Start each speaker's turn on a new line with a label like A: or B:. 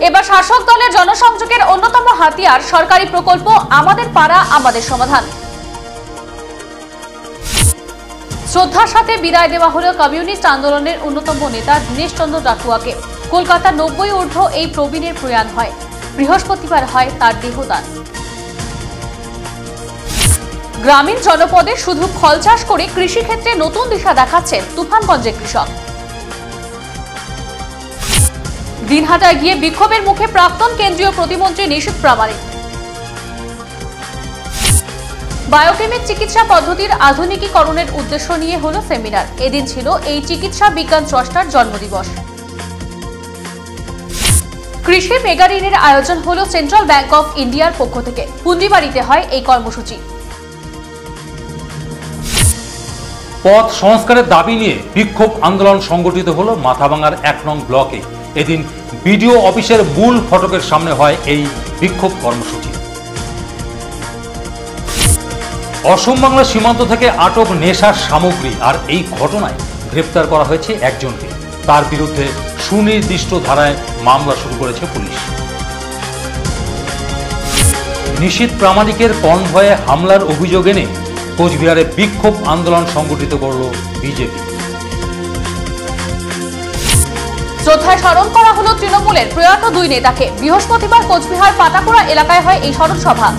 A: এবার শাসক দলের জনসংযোগের অন্যতম হাতিয়ার সরকারি প্রকল্প আমাদের পাড়া আমাদের সমাধান। শ্রদ্ধার সাথে বিদায় দেওয়া হলো কমিউনিস্ট আন্দোলনের অন্যতম নেতা দীনেশ চন্দ্র ডাকুয়াকে। কলকাতা 90 ঊর্ধ্ব এই প্রবীণের প্রয়াণ হয়। বৃহস্পতিবার হয় তার দেহদান। গ্রামীণ জনপদে শুধু ফল চাষ করে কৃষিক্ষেত্রে নতুন দিশা দেখাচ্ছেন তুফানগঞ্জের কৃষক। দিনহাটায় গিয়ে বিক্ষোভের মুখে প্রাক্তন কেন্দ্রীয় প্রতিমন্ত্রী নিশীথ প্রামাণিক। বায়োকেমিক চিকিৎসা পদ্ধতির আধুনিকীকরণের উদ্দেশ্য নিয়ে হলো সেমিনার। এদিন ছিল এই চিকিৎসা বিজ্ঞান স্রষ্টার জন্মদিবস। কৃষি মেগা ঋণের আয়োজন হলো সেন্ট্রাল ব্যাংক অফ ইন্ডিয়ার পক্ষ থেকে। পুন্ডিবাড়িতে হয় এই কর্মসূচি।
B: পথ সংস্কারের দাবি নিয়ে বিক্ষোভ আন্দোলন সংগঠিত হলো মাথাভাঙার 1 নং ব্লকে। এদিন বিডিও অফিসের মূল ফটকের সামনে হয় এই বিক্ষোভ কর্মসূচি। অসম বাংলা সীমান্ত থেকে আটক নেশার সামগ্রী আর এই ঘটনায় গ্রেপ্তার করা হয়েছে একজনকে। তার বিরুদ্ধে সুনির্দিষ্ট ধারায় মামলা শুরু করেছে পুলিশ। নিশীথ প্রামাণিকের কনভয়ে হামলার অভিযোগ এনে কোচবিহারে বিক্ষোভ আন্দোলন সংগঠিত করল বিজেপি।
A: শ্রদ্ধায় স্মরণ করা হলো তৃণমূলের প্রয়াত 2 নেতাকে। বৃহস্পতিবার কোচবিহার পাটাকুড়া এলাকায় হয় এই স্মরণ সভা।